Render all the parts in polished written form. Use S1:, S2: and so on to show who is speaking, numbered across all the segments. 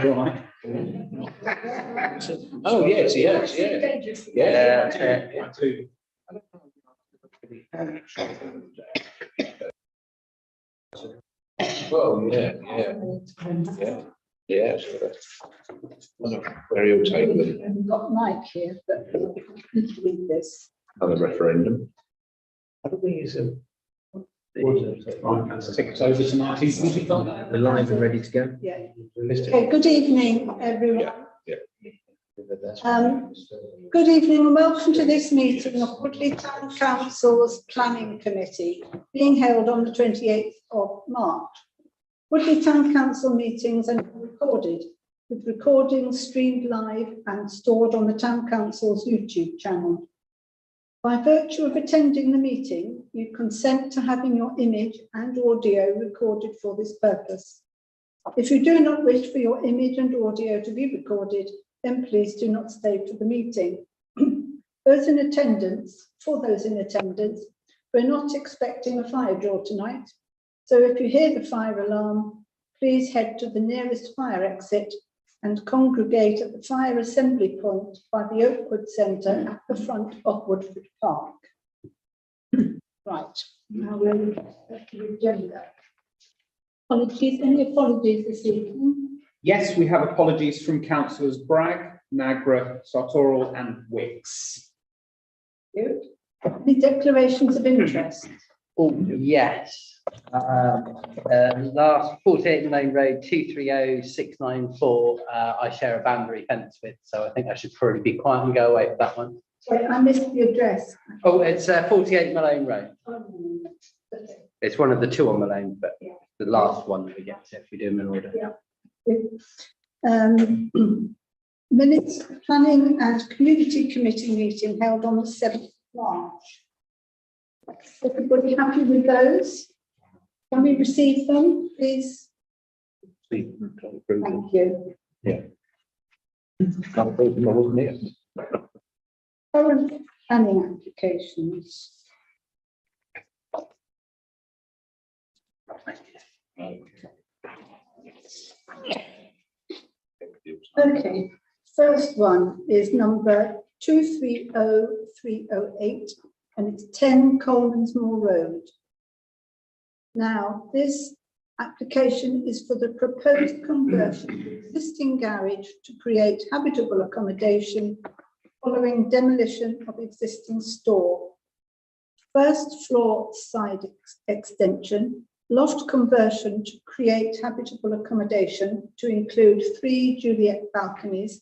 S1: Right. Oh yes, yes, yeah. Well, yeah. Where you'll take them.
S2: We've got Mike here, but let's read this.
S1: Other referendum. How do we use them? Right, let's take it over to 1945.
S3: The lines are ready to go.
S2: Yeah. Okay, good evening, everyone. Good evening and welcome to this meeting of Woodley Town Council's Planning Committee, being held on the 28th of March. Woodley Town Council meetings are recorded, with recordings streamed live and stored on the Town Council's YouTube channel. By virtue of attending the meeting, you consent to having your image and audio recorded for this purpose. If you do not wish for your image and audio to be recorded, then please do not stay for the meeting. For those in attendance, we're not expecting a fire drill tonight. So if you hear the fire alarm, please head to the nearest fire exit and congregate at the fire assembly point by the Oakwood Centre at the front of Woodford Park. Right, now we're back to the agenda. Apologies, any apologies this evening?
S4: Yes, we have apologies from councillors Bragg, Nagra, Sartorial and Wicks.
S2: Good. Any declarations of interest?
S3: Oh, yes. Last 48 Lane Road 230694, I share a boundary fence with, so I think I should probably be quiet and go away for that one.
S2: Sorry, I missed the address.
S3: Oh, it's 48 Malone Road.
S2: Okay.
S3: It's one of the two on Malone, but
S2: Yeah.
S3: the last one that we get to if we do them in order.
S2: Yeah. Minutes Planning and Community Committee meeting held on the 7th of March. Everybody happy with those? Can we receive them, please? Thank you. Current planning applications. Okay, first one is number 230308 and it's 10 Coleman's-Moor Road. Now, this application is for the proposed conversion of the existing garage to create habitable accommodation following demolition of existing store. First floor side extension, loft conversion to create habitable accommodation to include 3 Juliet balconies,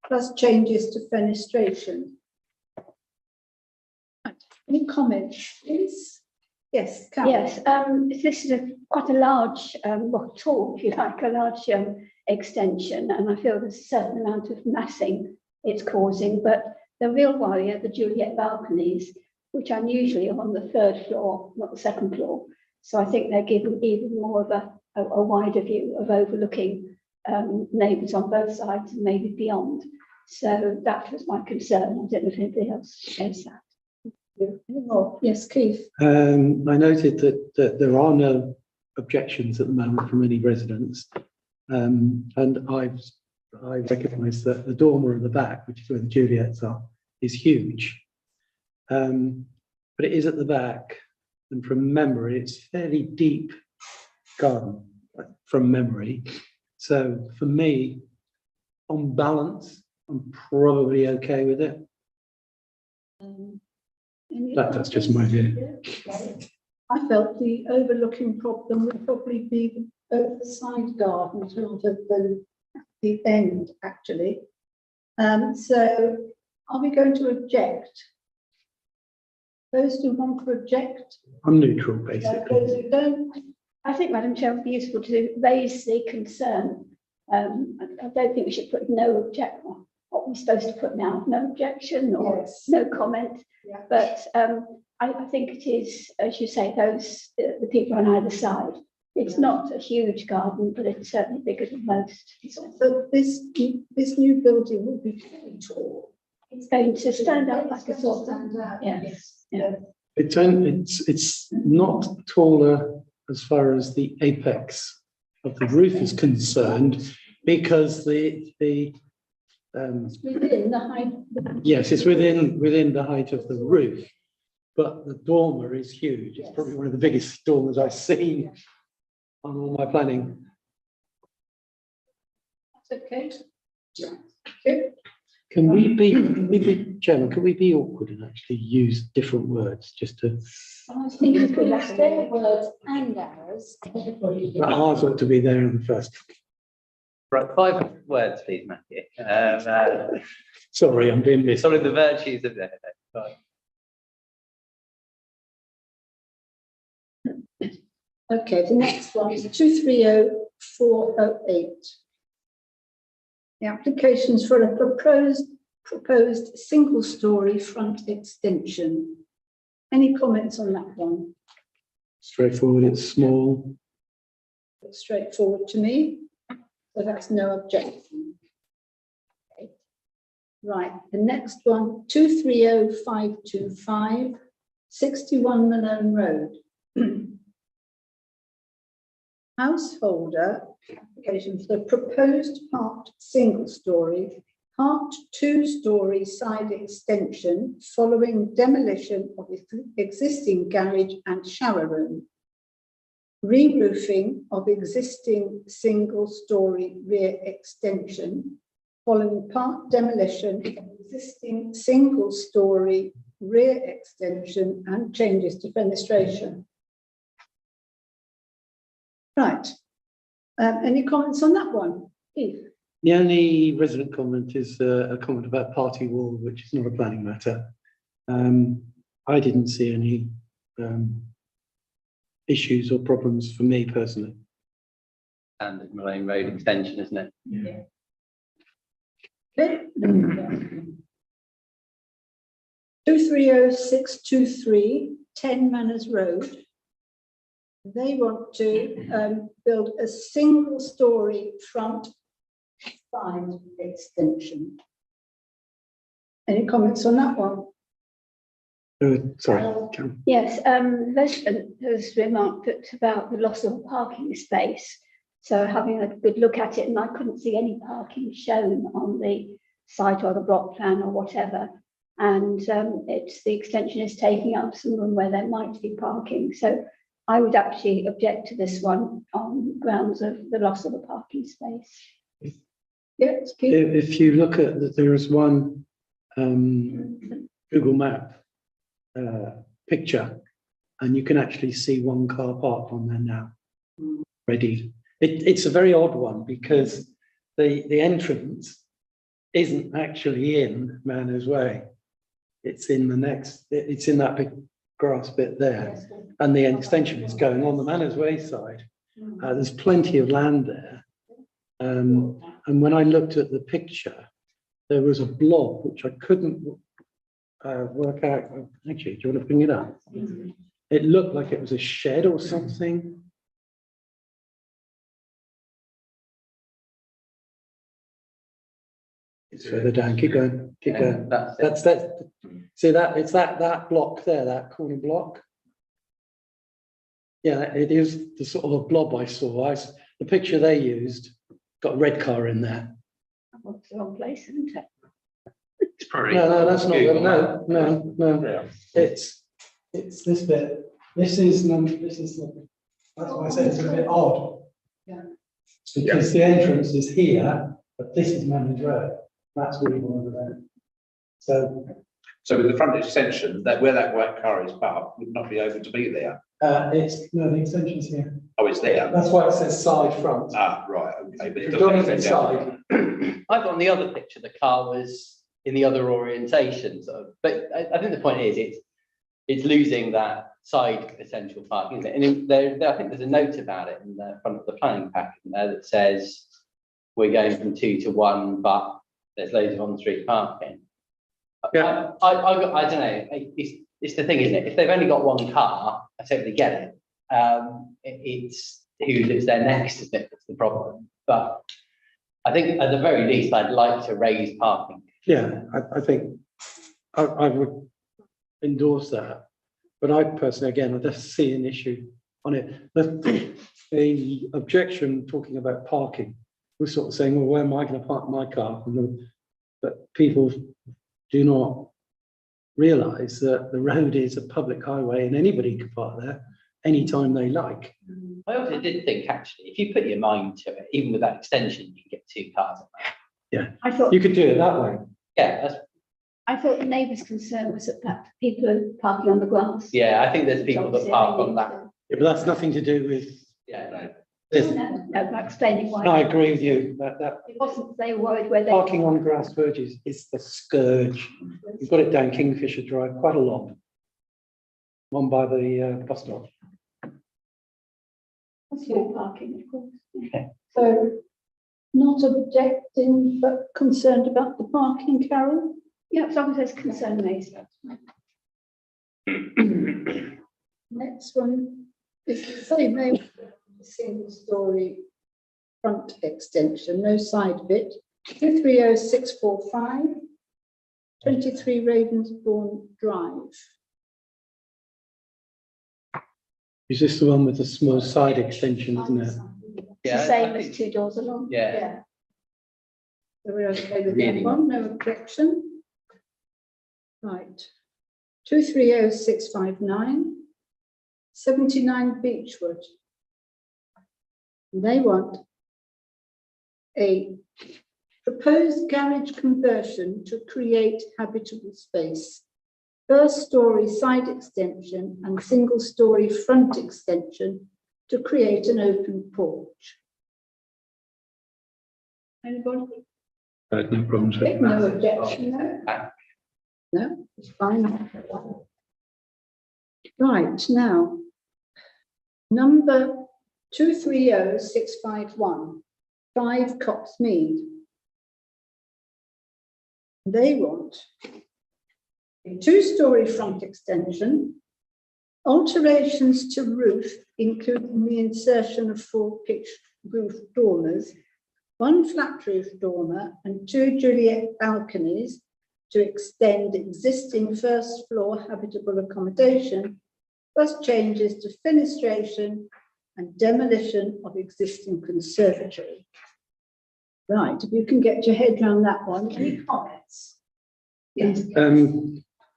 S2: plus changes to fenestration. Any comments, please? Yes, Karen.
S5: Yes, this is quite a large, well, tall, if you like, a large extension, and I feel there's a certain amount of massing it's causing, but the real worry are the Juliet balconies, which unusually are on the 3rd floor, not the 2nd floor. So I think they're giving even more of a wider view of overlooking neighbours on both sides and maybe beyond. So that was my concern. I don't know if anybody else shares that.
S2: Yes, Keith.
S6: I noted that there are no objections at the moment from any residents, and I recognise that the dormer at the back, which is where the Juliets are, is huge, but it is at the back, and from memory, it's fairly deep garden from memory. So for me, on balance, I'm probably okay with it. That's just my view.
S2: I felt the overlooking problem would probably be over the side gardens rather than the end, actually. So are we going to object? Those who want to object?
S6: I'm neutral,
S2: Those
S6: basically.
S2: who don't?
S5: I think, Madam Chair, it would be useful to raise the concern. I don't think we should put no objection. What we're supposed to put now, no objection or
S2: Yes.
S5: no comment.
S2: Yeah.
S5: But I think it is, as you say, those the people on either side. It's not a huge garden, but it's certainly bigger than most.
S2: So this new building will be very tall.
S5: It's going to stand up like a
S2: It's
S5: sort
S2: going
S5: of.
S2: to stand out,
S5: Yeah.
S2: yes.
S5: Yeah.
S6: It's not taller as far as the apex of the roof is concerned, because
S5: Within the height.
S6: yes, it's within the height of the roof, but the dormer is huge. It's probably one of the biggest dormers I've seen on all my planning.
S2: That's okay. Okay.
S6: Can we be, Chairman, can we be awkward and actually use different words just to,
S5: I think if we left
S7: Their
S5: it,
S7: words and ours, everybody.
S6: but ours ought to be there in the first.
S3: Right, 500 words, please, Matthew.
S6: Sorry, I'm being missed.
S3: Some of the virtues of that.
S2: Okay, the next one is 230408. The applications for a proposed single-storey front extension. Any comments on that one?
S6: Straightforward, it's small.
S2: It's straightforward to me, so that's no objection. Okay. Right, the next one, 230525, 61 Malone Road. Householder application for the proposed part single-storey, part two-storey side extension following demolition of existing garage and shower room. Re-roofing of existing single-storey rear extension following part demolition of existing single-storey rear extension and changes to fenestration. Right. Any comments on that one? Keith?
S6: The only resident comment is a comment about party wall, which is not a planning matter. I didn't see any issues or problems for me personally.
S3: Standard Malone Road extension, isn't it?
S6: Yeah.
S2: Okay. 230623, 10 Manners Road. They want to build a single-storey front side extension. Any comments on that one?
S6: Sorry, Karen.
S5: yes, the resident has remarked that about the loss of parking space. So having a good look at it, and I couldn't see any parking shown on the site or the block plan or whatever. And it's the extension is taking up some room where there might be parking. So I would actually object to this one on grounds of the loss of a parking space.
S2: Yes, Keith?
S6: If you look at that, there is one Google Map picture, and you can actually see one car parked on there now, ready. It's a very odd one because the entrance isn't actually in Manners Way. It's in the next, it's in that big grass bit there, and the extension is going on the Manners Way side. There's plenty of land there. And when I looked at the picture, there was a blob which I couldn't work out. Actually, do you want to bring it up? It looked like it was a shed or something. It's further down. Keep going. Keep going.
S3: That's it.
S6: That's see that it's that block there, that corner block. Yeah, it is the sort of a blob I saw. The picture they used got a red car in there.
S5: That's the wrong place, isn't it?
S3: It's probably.
S6: No, that's not.
S3: Google
S6: No.
S3: Yeah.
S6: It's this bit. This is that's why I said it's a bit odd.
S2: Yeah.
S6: Because the entrance is here, but this is Manners Road. That's really one of them. So
S1: with the front extension, that where that white car is parked would not be able to be there.
S6: the extension's here.
S1: Oh, it's there.
S6: That's why it says side front.
S1: Ah, right, okay. But it
S6: Predominantly
S1: doesn't
S6: side.
S3: I thought on the other picture, the car was in the other orientation. So, but I think the point is it's losing that side essential parking, isn't it? And I think there's a note about it in the front of the planning pack in there that says we're going from 2 to 1, but there's loads of on-street parking.
S6: Yeah.
S3: I don't know. It's the thing, isn't it? If they've only got one car, I totally get it. It's who lives there next, isn't it? That's the problem. But I think at the very least, I'd like to raise parking.
S6: Yeah, I think I would endorse that. But I personally, again, I just see an issue on it. The objection talking about parking we're sort of saying, well, where am I going to park my car? But people do not realise that the road is a public highway and anybody can park there anytime they like.
S3: I also did think, actually, if you put your mind to it, even with that extension, you can get 2 cars.
S5: I thought,
S6: You could do it that way.
S3: Yeah,
S5: the neighbour's concern was that people are parking on the grass.
S3: I think there's people that park on that.
S6: Yeah, but that's nothing to do with
S3: Yeah, no.
S6: this.
S5: No, explaining why.
S6: I agree with you that
S5: It wasn't, they were worried where they.
S6: parking on grass verges is the scourge. You've got it down Kingfisher Drive quite a lot. One by the bus stop.
S5: Small parking, of course.
S2: So not objecting, but concerned about the parking, Carol?
S5: Yeah, as long as there's concern raised.
S2: Next one is the same, single story front extension, no side bit, 230645, 23 Ravensbourne Drive.
S6: Is this the one with the small side extension, isn't it?
S5: It's the same as 2 doors along.
S3: Yeah.
S2: So we're okay with
S3: Really
S2: that one, no objection. Right, 230659, 79 Beechwood. They want a proposed garage conversion to create habitable space. First story side extension and single story front extension to create an open porch. Anybody?
S6: No problems with
S2: No objection, no? No, it's fine. Right, now, number 230651, 5 Coxmead. They want a 2-story front extension, alterations to roof, including the insertion of 4 pitched roof dormers, 1 flat roof dormer and 2 Juliet balconies to extend existing first floor habitable accommodation, plus changes to fenestration and demolition of existing conservatory. Right, if you can get your head around that one, any comments? Yes.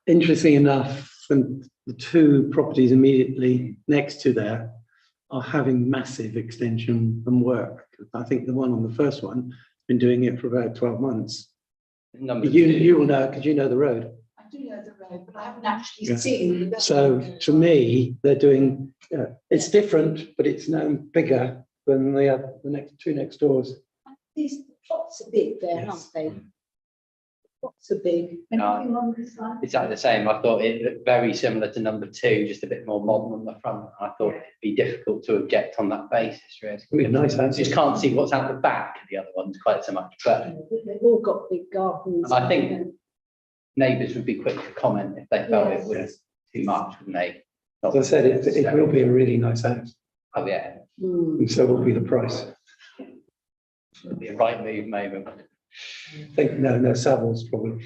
S6: Interesting enough, the 2 properties immediately next to there are having massive extension and work. I think the one on the first one has been doing it for about 12 months.
S3: Number
S6: You will know because you know the road.
S2: I do know the road, but I haven't actually
S6: Yeah.
S2: seen. the-
S6: So to me, they're doing, it's different, but it's now bigger than the next 2 next doors.
S2: These plots are big there, aren't
S6: Yes.
S2: they? Plots are big.
S3: No.
S2: Anything on this side?
S3: exactly the same. I thought it looked very similar to number 2, just a bit more modern on the front. I thought it'd be difficult to object on that basis, really.
S6: It'd be a nice
S3: I
S6: house.
S3: just can't see what's out the back of the other ones quite so much, but
S2: They've all got big gardens.
S3: I think neighbours would be quick to comment if they felt it was too much, wouldn't they?
S6: As I said, it will be a really nice house,
S3: Oh, yeah,
S2: Hmm.
S6: and so will be the price.
S3: it'd be a right move moment.
S6: I think, no, Savills probably.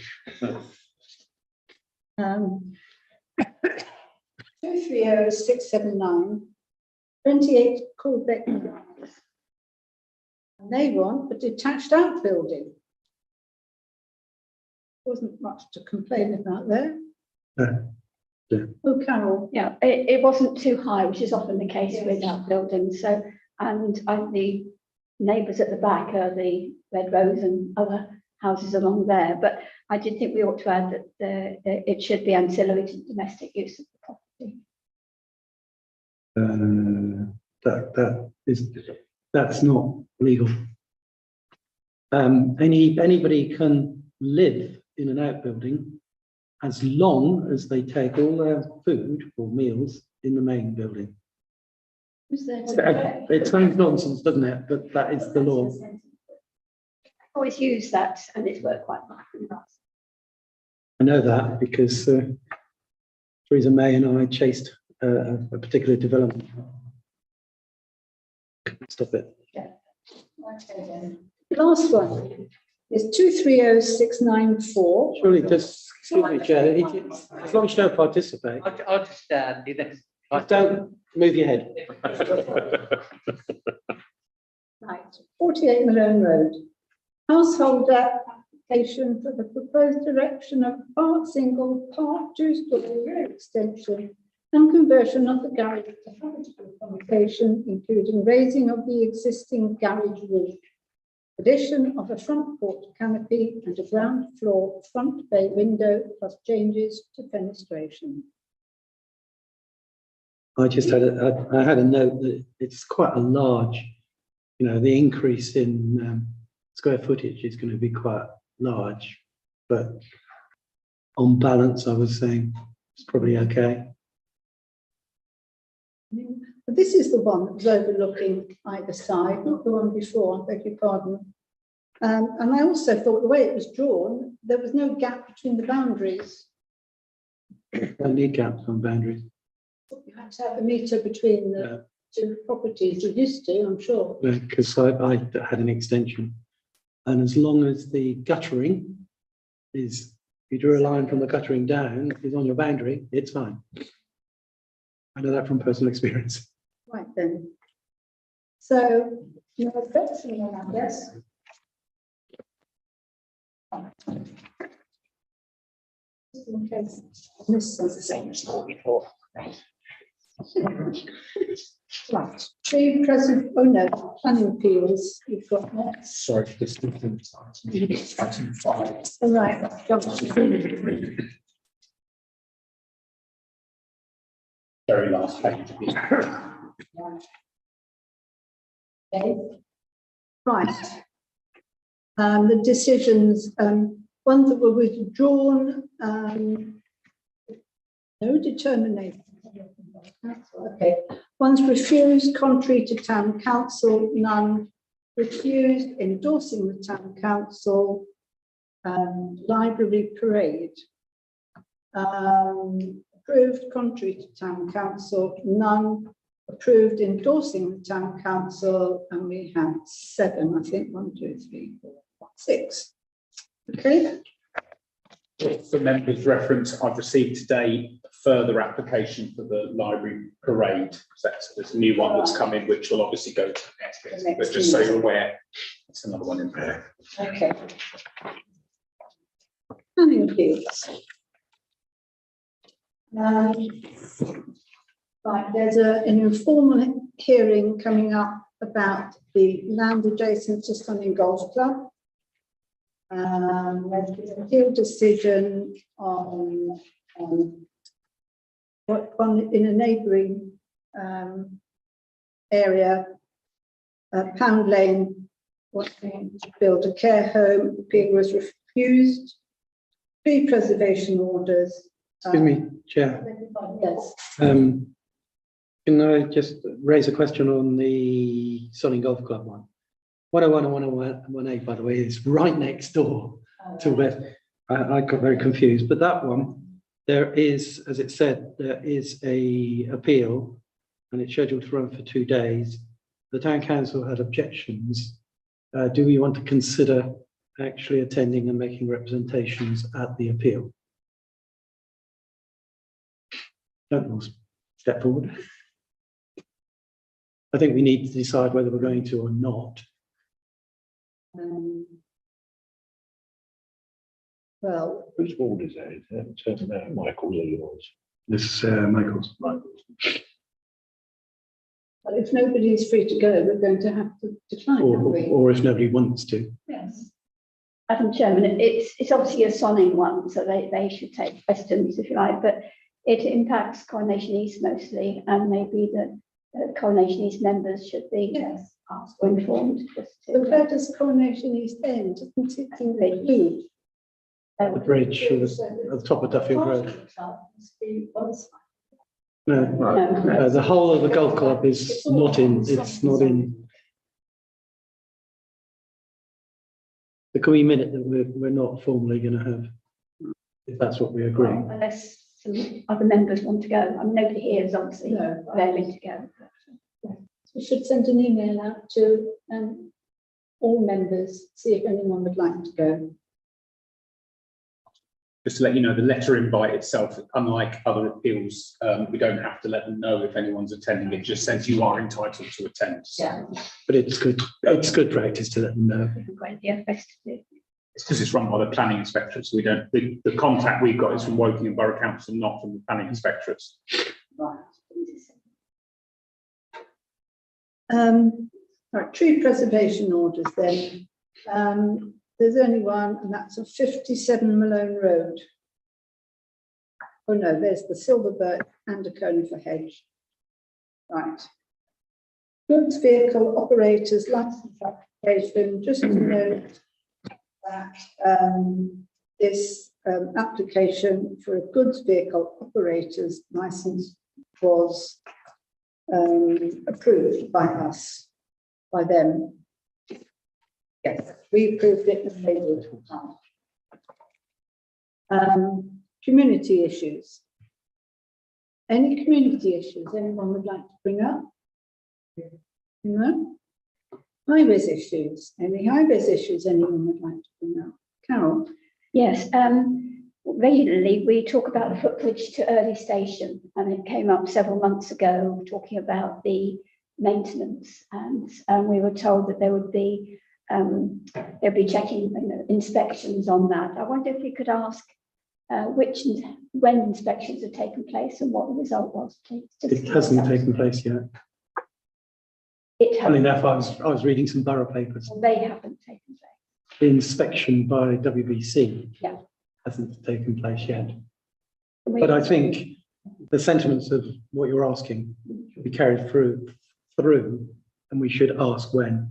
S2: 230679, 28 Coolbeck Drive. And they want a detached outbuilding. Wasn't much to complain about there.
S6: No. Yeah.
S2: Oh, Carol.
S5: Yeah, it wasn't too high, which is often the case with outbuildings. So, and the neighbours at the back are the Red Rose and other houses along there. But I did think we ought to add that it should be ancillary to domestic use of the property.
S6: That's not legal. Anybody can live in an outbuilding as long as they take all their food or meals in the main building.
S2: Who's there to
S6: It sounds nonsense, doesn't it? But that is the law.
S5: Always use that, and it's worked quite well in the past.
S6: I know that because Theresa May and I chased a particular development. Stop it.
S2: The last one is 230694.
S6: Surely just, excuse me, Chair, as long as you don't participate,
S3: I'll just do this.
S6: don't move your head.
S2: Right, 48 Malone Road. Household application for the proposed erection of part single, part two-story rear extension and conversion of the garage to habitable accommodation, including raising of the existing garage roof, addition of a front porch canopy and a ground floor front bay window, plus changes to fenestration.
S6: I just had I had a note that it's quite a large, the increase in square footage is going to be quite large, but on balance, I was saying it's probably okay.
S2: But this is the one that was overlooking either side, not the one before, I beg your pardon. And I also thought the way it was drawn, there was no gap between the boundaries.
S6: Don't need gaps on boundaries.
S2: You had to have a metre between the two properties. You used to, I'm sure.
S6: Because I had an extension, and as long as the guttering is, you drew a line from the guttering down, is on your boundary, it's fine. I know that from personal experience.
S2: Right then. So, no objection on that, yes? Just in case this is the same as before. Right, pre-present, oh no, planning appeals, you've got next.
S1: Sorry for this different item 5.
S2: All right, jump to
S1: Very last page.
S2: okay. Right. The decisions, ones that were withdrawn, no determination. Okay, ones refused contrary to town council, none refused endorsing the town council, library parade. Approved contrary to town council, none approved endorsing the town council, and we have 7, I think, 1, 2, 3, 4, 5, 6. Okay.
S4: For members' reference, I've received today a further application for the library parade. There's a new one that's come in, which will obviously go to the next bit. But just so you're aware, it's another one in there.
S2: Okay. Planning appeals. Right, there's an informal hearing coming up about the land adjacent to Stunning Golf Club. There's an appeal decision on one in a neighbouring area, Pound Lane, wanting to build a care home. Appeal was refused. 3 preservation orders.
S6: Excuse me, Chair.
S2: Yes.
S6: Can I just raise a question on the Stunning Golf Club one? 101 and 101A, by the way, is right next door to where I got very confused. But that one, there is, as it said, there is a appeal, and it's scheduled to run for 2 days. The town council had objections. Do we want to consider actually attending and making representations at the appeal? Don't know, step forward. I think we need to decide whether we're going to or not.
S2: Well,
S1: Whose ward is that? Is that Michael's or yours?
S6: This Michael's.
S2: but if nobody is free to go, we're going to have to decline, aren't we?
S6: Or if nobody wants to.
S2: Yes.
S5: Madam Chairman, it's obviously a Sonning one, so they should take precedence if you like, but it impacts Coronation East mostly, and maybe the Coronation East members should be asked or informed.
S2: So where does Coronation East end? Isn't it in the blue?
S6: The bridge at the top of Duffield Road. No, the whole of the golf club is not in, it's not in. The can we minute that we're not formally going to have, if that's what we agree.
S5: Unless some other members want to go. I mean, nobody here is obviously raring to go.
S2: We should send an email out to all members, see if anyone would like to go.
S4: Just to let you know, the letter invite itself, unlike other appeals, we don't have to let them know if anyone's attending. It just says you are entitled to attend.
S2: Yeah.
S6: But it's good practice to let them know.
S5: Great, yeah, best to do.
S4: It's because it's run by the planning inspectorate, so we don't, the contact we've got is from Woking Borough Council, not from the planning inspectorates.
S2: Right. Right, tree preservation orders then. There's only one, and that's of 57 Malone Road. Oh no, there's the silver birch and a conifer hedge. Right. Goods vehicle operators license application, just to note that this application for a goods vehicle operators license was approved by us, by them. Yes, we approved it and they did. Community issues. Any community issues anyone would like to bring up? No? High-vis issues. Any high-vis issues anyone would like to bring up? Carol?
S5: Yes, regularly we talk about the footbridge to Early Station, and it came up several months ago talking about the maintenance, and we were told that there would be they'll be checking inspections on that. I wonder if we could ask when inspections have taken place and what the result was, please.
S6: It hasn't taken place yet.
S5: It
S6: Funny
S5: hasn't.
S6: enough, I was reading some borough papers.
S5: They haven't taken place.
S6: The inspection by WBC
S5: Yeah.
S6: hasn't taken place yet. But I think the sentiments of what you're asking should be carried through, and we should ask when.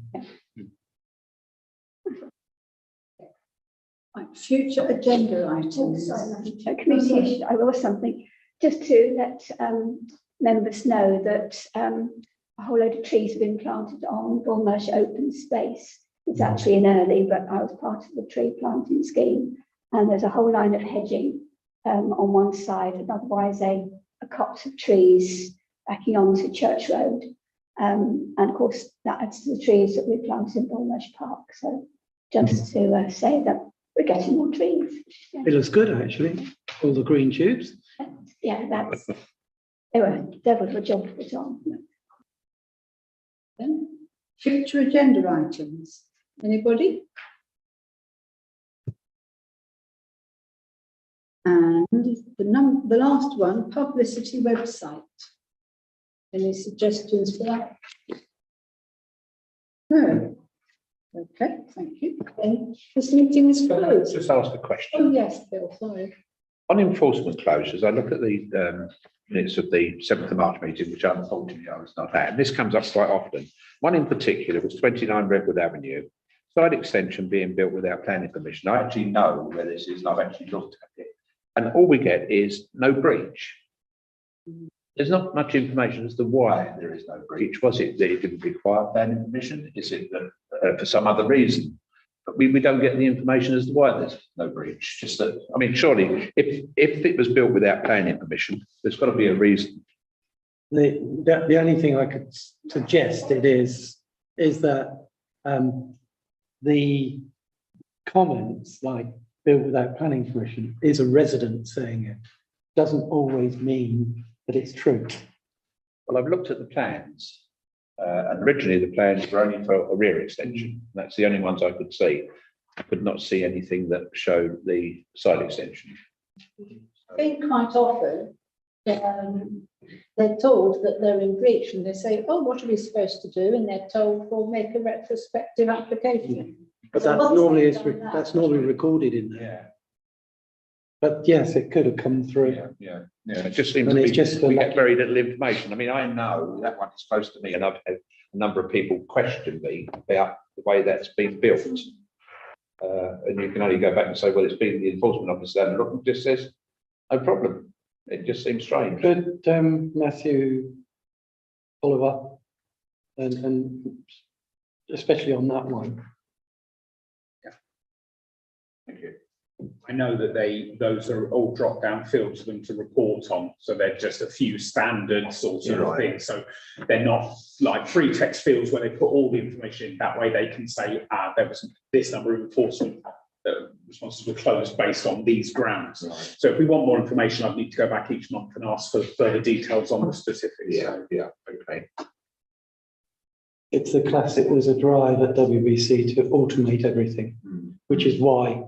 S2: Right, future agenda items.
S5: Committee issue, I was something, just to let members know that a whole load of trees have been planted on Bullmarsh open space. It's actually in early, but I was part of the tree planting scheme, and there's a whole line of hedging on one side, and otherwise a copse of trees backing onto Church Road. And of course, that adds to the trees that we planted in Bullmarsh Park. So just to say that we're getting more trees.
S6: It looks good, actually, all the green tubes.
S5: Yeah, that's, they were devil of a job to put on.
S2: Future agenda items. Anybody? And the last one, publicity website. Any suggestions for that? No. Okay, thank you. Then this meeting is closed.
S8: Just ask a question.
S2: Oh, yes, Bill, sorry.
S8: On enforcement closures, I look at the minutes of the 7th of March meeting, which unfortunately I was not at, and this comes up quite often. One in particular was 29 Redwood Avenue, side extension being built without planning permission. I actually know where this is, and I've actually looked at it. And all we get is no breach. There's not much information as to why there is no breach. Was it that it didn't require planning permission? Is it that for some other reason? But we don't get the information as to why there's no breach. Just that, I mean, surely if it was built without planning permission, there's got to be a reason.
S6: The only thing I could suggest is that the comments like built without planning permission is a resident saying it. Doesn't always mean that it's true.
S8: Well, I've looked at the plans, and originally the plans were only for a rear extension. That's the only ones I could see. I could not see anything that showed the side extension.
S2: I think quite often they're told that they're in breach and they say, oh, what are we supposed to do? And they're told, well, make a retrospective application.
S6: But
S2: So
S6: that
S2: once
S6: normally
S2: they've
S6: is
S2: done that-
S6: that's normally recorded in there.
S8: Yeah.
S6: But yes, it could have come through.
S8: Yeah. It just seems
S6: And
S8: to
S6: it's
S8: be,
S6: just
S8: we get very little information. I mean, I know that one is close to me, and I've had a number of people question me about the way that's been built. And you can only go back and say, well, it's been the enforcement officer that look and just says, no problem. It just seems strange.
S6: Could Matthew follow up and especially on that one?
S8: Thank you.
S4: I know that those are all drop down fields for them to report on. So they're just a few standard sorts of things. So they're not like free text fields where they put all the information in. That way they can say, there was this number of enforcement responses were closed based on these grounds. So if we want more information, I'd need to go back each month and ask for further details on the specifics.
S8: Yeah, okay.
S6: It's the classic, there's a drive at WBC to automate everything, which is why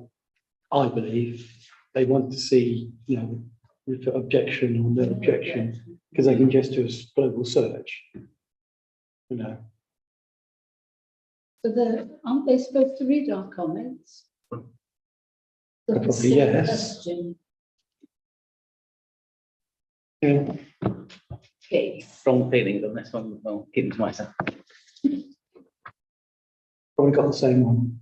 S6: I believe they want to see, you know, with objection or no objection, because they can just do a global search. You know,
S2: So aren't they supposed to read our comments?
S6: probably yes. Yeah.
S1: Okay, strong feelings on this one. I'll keep it to myself.
S6: Probably got the same one.